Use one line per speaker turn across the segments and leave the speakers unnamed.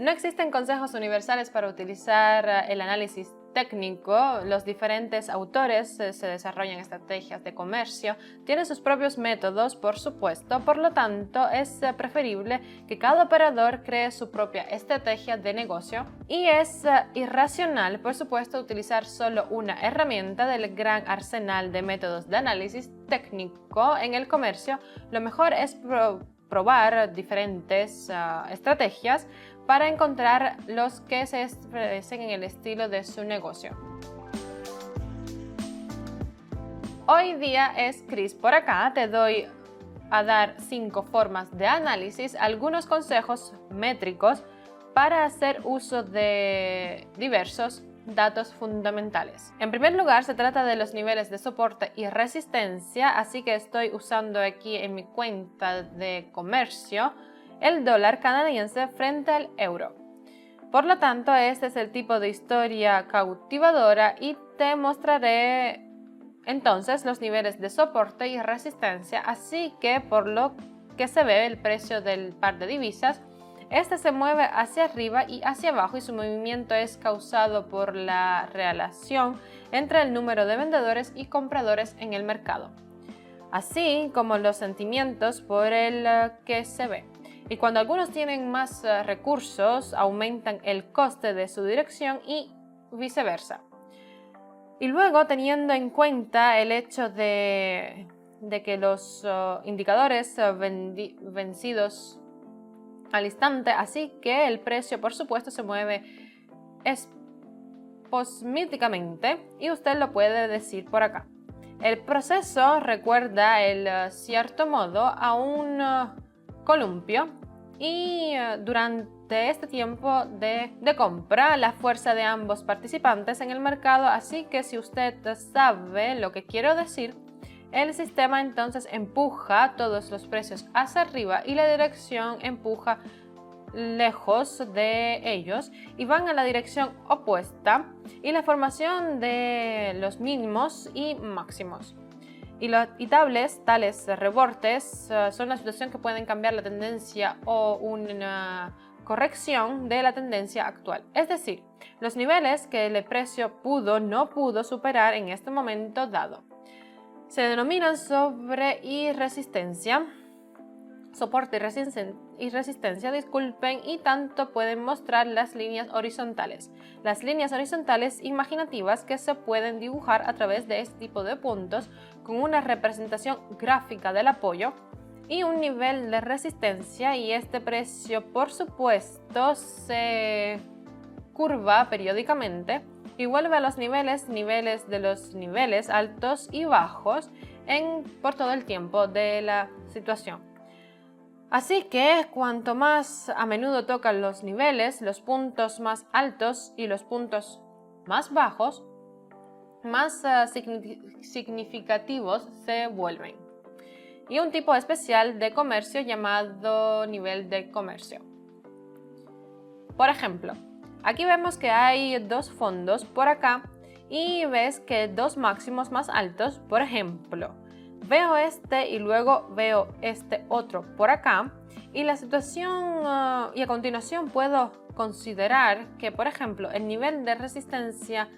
No existen consejos universales para utilizar el análisis técnico. Los diferentes autores se desarrollan estrategias de comercio, tienen sus propios métodos, por supuesto, por lo tanto es preferible que cada operador cree su propia estrategia de negocio y es irracional, por supuesto, utilizar solo una herramienta del gran arsenal de métodos de análisis técnico en el comercio. Lo mejor es probar diferentes estrategias para encontrar los que se expresen en el estilo de su negocio. Hoy día es Chris por acá, te doy a dar 5 formas de análisis, algunos consejos métricos para hacer uso de diversos datos fundamentales. En primer lugar, se trata de los niveles de soporte y resistencia, así que estoy usando aquí en mi cuenta de comercio el dólar canadiense frente al euro. Por lo tanto, este es el tipo de historia cautivadora y te mostraré entonces los niveles de soporte y resistencia, así que por lo que se ve el precio del par de divisas, este se mueve hacia arriba y hacia abajo y su movimiento es causado por la relación entre el número de vendedores y compradores en el mercado, así como los sentimientos por el que se ve. Y cuando algunos tienen más recursos, aumentan el coste de su dirección y viceversa. Y luego, teniendo en cuenta el hecho de que los indicadores vencidos al instante, así que el precio, por supuesto, se mueve espasmódicamente y usted lo puede decir por acá. El proceso recuerda, en cierto modo, a un columpio y durante este tiempo de compra, la fuerza de ambos participantes en el mercado, así que si usted sabe lo que quiero decir, el sistema entonces empuja todos los precios hacia arriba y la dirección empuja lejos de ellos y van a la dirección opuesta y la formación de los mínimos y máximos. Y tales rebortes son la situación que pueden cambiar la tendencia o una corrección de la tendencia actual. Es decir, los niveles que el precio no pudo superar en este momento dado. Se denominan soporte y resistencia, disculpen, y tanto pueden mostrar las líneas horizontales. Las líneas horizontales imaginativas que se pueden dibujar a través de este tipo de puntos con una representación gráfica del apoyo y un nivel de resistencia, y este precio, por supuesto, se curva periódicamente y vuelve a los niveles de los niveles altos y bajos por todo el tiempo de la situación. Así que cuanto más a menudo tocan los niveles, los puntos más altos y los puntos más bajos, más significativos se vuelven. Y un tipo especial de comercio llamado nivel de comercio. Por ejemplo, aquí vemos que hay dos fondos por acá y ves que dos máximos más altos. Por ejemplo, veo este y luego veo este otro por acá y la situación y a continuación puedo considerar que, por ejemplo, el nivel de resistencia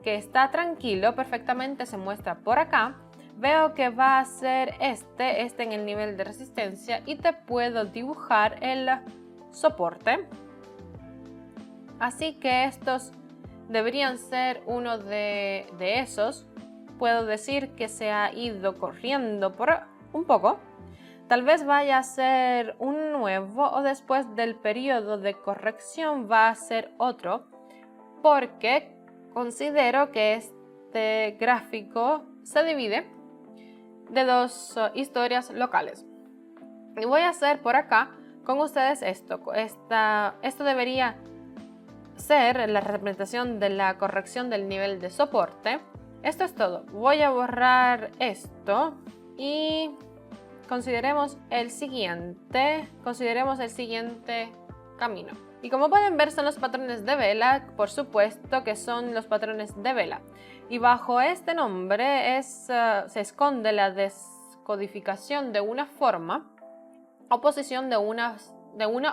que está tranquilo perfectamente se muestra por acá. Veo que va a ser este en el nivel de resistencia y te puedo dibujar el soporte. Así que estos deberían ser uno de esos. Puedo decir que se ha ido corriendo por un poco. Tal vez vaya a ser un nuevo o después del periodo de corrección va a ser otro, porque considero que este gráfico se divide de dos historias locales. Y voy a hacer por acá con ustedes esto. Esto debería ser la representación de la corrección del nivel de soporte. Esto es todo. Voy a borrar esto y consideremos el siguiente camino. Y como pueden ver, son los patrones de vela, por supuesto que son los patrones de vela. Y bajo este nombre se esconde la descodificación de una forma o posición de una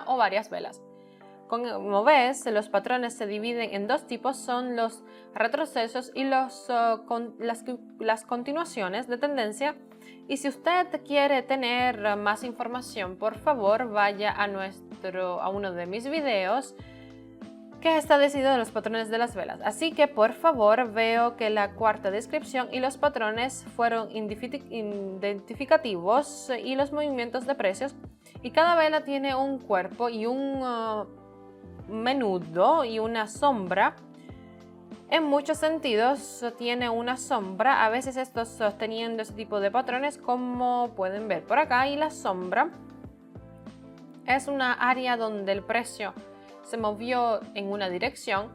o varias velas. Como ves, los patrones se dividen en dos tipos, son los retrocesos y las continuaciones de tendencia. Y si usted quiere tener más información, por favor vaya a uno de mis videos que está decidido de los patrones de las velas. Así que por favor, veo que la cuarta descripción y los patrones fueron identificativos y los movimientos de precios. Y cada vela tiene un cuerpo y un menudo y una sombra. En muchos sentidos tiene una sombra, a veces estos teniendo ese tipo de patrones como pueden ver por acá, y la sombra es una área donde el precio se movió en una dirección,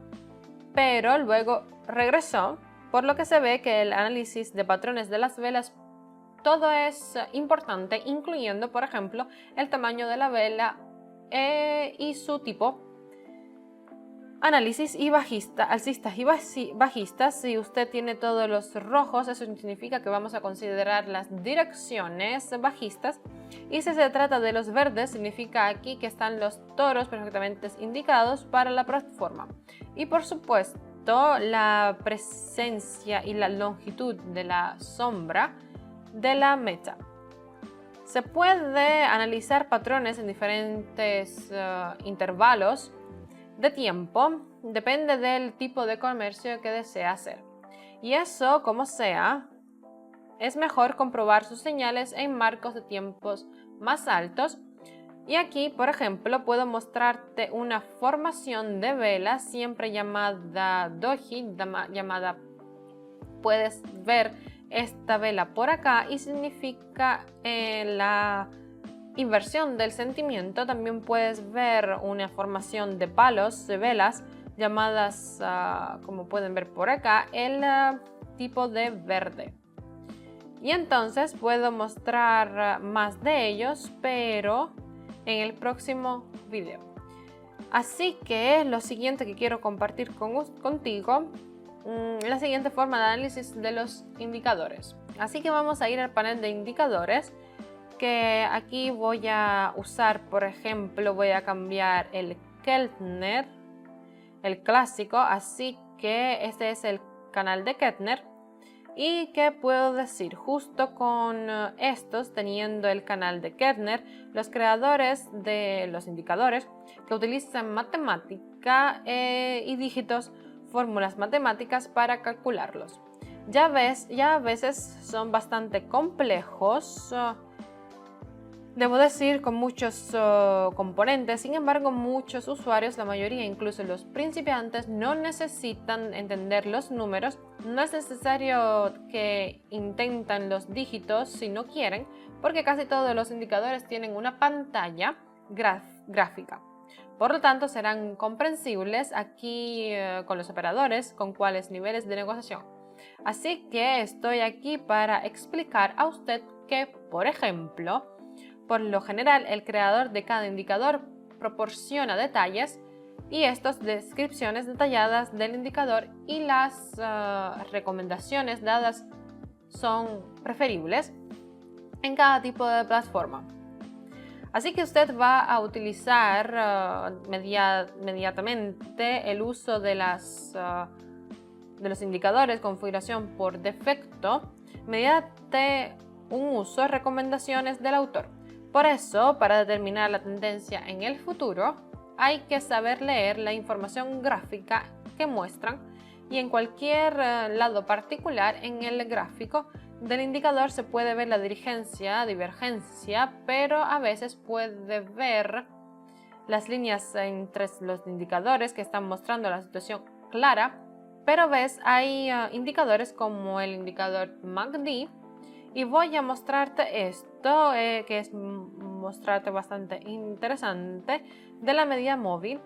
pero luego regresó, por lo que se ve que el análisis de patrones de las velas todo es importante, incluyendo por ejemplo el tamaño de la vela y su tipo. Análisis y alcistas y bajistas. Si usted tiene todos los rojos, eso significa que vamos a considerar las direcciones bajistas. Y si se trata de los verdes, significa aquí que están los toros perfectamente indicados para la plataforma. Y por supuesto, la presencia y la longitud de la sombra de la meta. Se puede analizar patrones en diferentes intervalos de tiempo, depende del tipo de comercio que desea hacer. Y eso, como sea, es mejor comprobar sus señales en marcos de tiempos más altos. Y aquí, por ejemplo, puedo mostrarte una formación de vela, siempre llamada doji, puedes ver esta vela por acá y significa la inversión del sentimiento. También puedes ver una formación de palos de velas llamadas, como pueden ver por acá, el tipo de verde. Y entonces puedo mostrar más de ellos, pero en el próximo video. Así que lo siguiente que quiero compartir contigo, la siguiente forma de análisis de los indicadores. Así que vamos a ir al panel de indicadores, que aquí voy a usar, por ejemplo, voy a cambiar el Keltner, el clásico, así que este es el canal de Keltner. ¿Y qué puedo decir? Justo con estos, teniendo el canal de Keltner, los creadores de los indicadores que utilizan matemática y dígitos, fórmulas matemáticas para calcularlos. Ya a veces son bastante complejos, debo decir, con muchos componentes. Sin embargo, muchos usuarios, la mayoría, incluso los principiantes, no necesitan entender los números. No es necesario que intenten los dígitos si no quieren, porque casi todos los indicadores tienen una pantalla gráfica. Por lo tanto, serán comprensibles aquí con los operadores con cuáles niveles de negociación. Así que estoy aquí para explicar a usted que, por ejemplo, por lo general, el creador de cada indicador proporciona detalles y estas descripciones detalladas del indicador y las recomendaciones dadas son preferibles en cada tipo de plataforma. Así que usted va a utilizar inmediatamente el uso de los indicadores configuración por defecto mediante un uso de recomendaciones del autor. Por eso, para determinar la tendencia en el futuro, hay que saber leer la información gráfica que muestran, y en cualquier lado particular en el gráfico del indicador se puede ver la divergencia, pero a veces puede ver las líneas entre los indicadores que están mostrando la situación clara, pero hay indicadores como el indicador MACD. Y voy a mostrarte esto, que es mostrarte bastante interesante, de la medida móvil.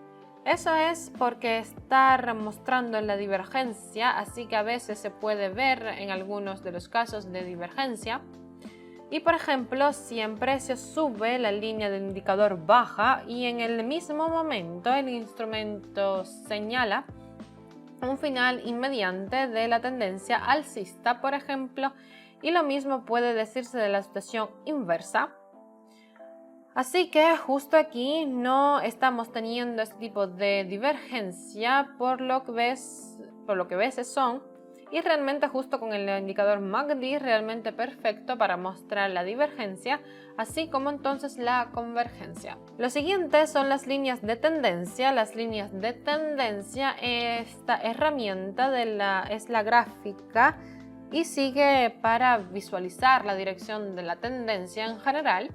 Eso es porque está mostrando la divergencia, así que a veces se puede ver en algunos de los casos de divergencia. Y por ejemplo, si en precio sube, la línea del indicador baja y en el mismo momento el instrumento señala un final inmediato de la tendencia alcista, por ejemplo. Y lo mismo puede decirse de la situación inversa. Así que justo aquí no estamos teniendo este tipo de divergencia por lo que veces son, y realmente justo con el indicador MACD realmente perfecto para mostrar la divergencia, así como entonces la convergencia. Lo siguiente son las líneas de tendencia. Las líneas de tendencia, esta herramienta es la gráfica y sigue para visualizar la dirección de la tendencia en general.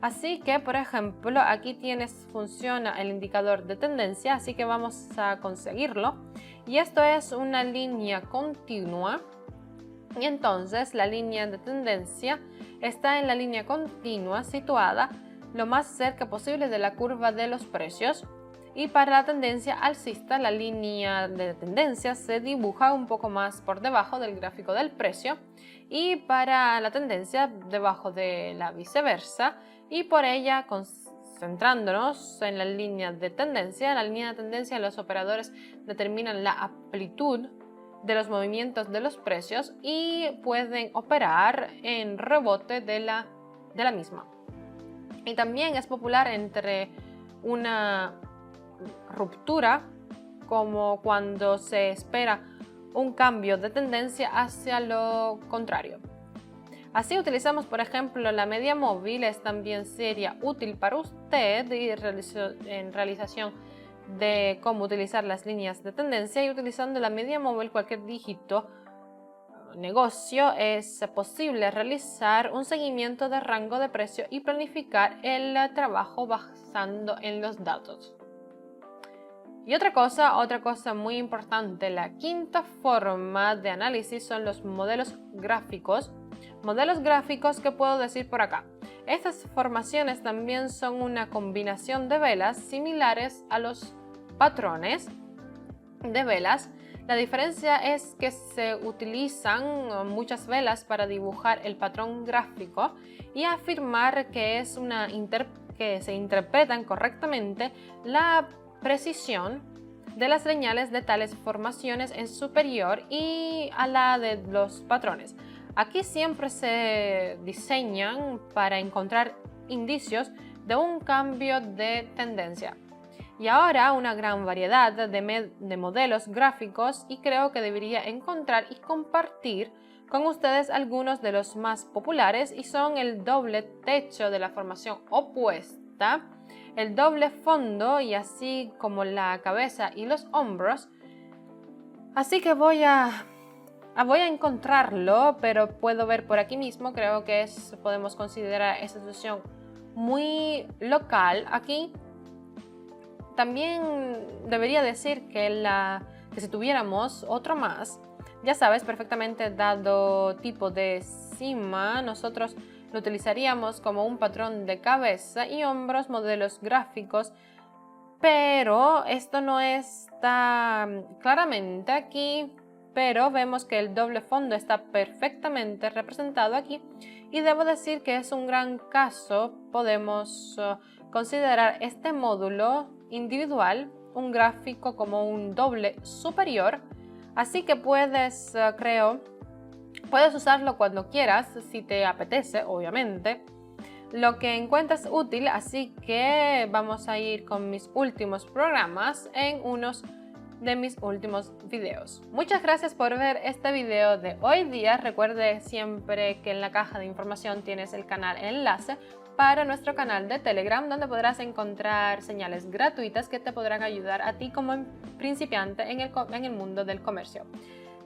Así que, por ejemplo, aquí funciona el indicador de tendencia, así que vamos a conseguirlo. Y esto es una línea continua. Y entonces la línea de tendencia está en la línea continua situada lo más cerca posible de la curva de los precios. Y para la tendencia alcista, la línea de tendencia se dibuja un poco más por debajo del gráfico del precio, y para la tendencia debajo de la viceversa, y por ella concentrándonos en la línea de tendencia. En la línea de tendencia los operadores determinan la amplitud de los movimientos de los precios y pueden operar en rebote de la misma. Y también es popular entre una ruptura, como cuando se espera un cambio de tendencia hacia lo contrario. Así utilizamos, por ejemplo, la media móvil. También sería útil para usted en realización de cómo utilizar las líneas de tendencia, y utilizando la media móvil cualquier dígito negocio es posible realizar un seguimiento de rango de precio y planificar el trabajo basando en los datos. Y otra cosa muy importante, la quinta forma de análisis son los modelos gráficos. Modelos gráficos, ¿qué puedo decir por acá? Estas formaciones también son una combinación de velas similares a los patrones de velas. La diferencia es que se utilizan muchas velas para dibujar el patrón gráfico y afirmar que se interpretan correctamente. La precisión de las señales de tales formaciones es superior y a la de los patrones. Aquí siempre se diseñan para encontrar indicios de un cambio de tendencia. Y ahora una gran variedad de modelos gráficos, y creo que debería encontrar y compartir con ustedes algunos de los más populares, y son el doble techo de la formación opuesta, el doble fondo y así como la cabeza y los hombros. Así que voy a encontrarlo, pero puedo ver por aquí mismo. Creo que podemos considerar esta situación muy local aquí. También debería decir que si tuviéramos otro más, ya sabes, perfectamente dado tipo de cima, nosotros lo utilizaríamos como un patrón de cabeza y hombros, modelos gráficos, pero esto no está claramente aquí, pero vemos que el doble fondo está perfectamente representado aquí, y debo decir que es un gran caso. Podemos considerar este módulo individual, un gráfico, como un doble superior, así que puedes usarlo cuando quieras, si te apetece, obviamente, lo que encuentres útil. Así que vamos a ir con mis últimos programas en unos de mis últimos videos. Muchas gracias por ver este video de hoy día. Recuerde siempre que en la caja de información tienes el enlace para nuestro canal de Telegram, donde podrás encontrar señales gratuitas que te podrán ayudar a ti como principiante en el mundo del comercio.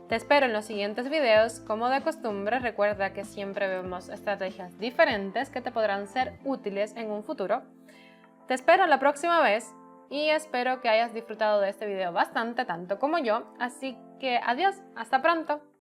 Te espero en los siguientes videos. Como de costumbre, recuerda que siempre vemos estrategias diferentes que te podrán ser útiles en un futuro. Te espero la próxima vez y espero que hayas disfrutado de este video bastante, tanto como yo. Así que adiós, hasta pronto.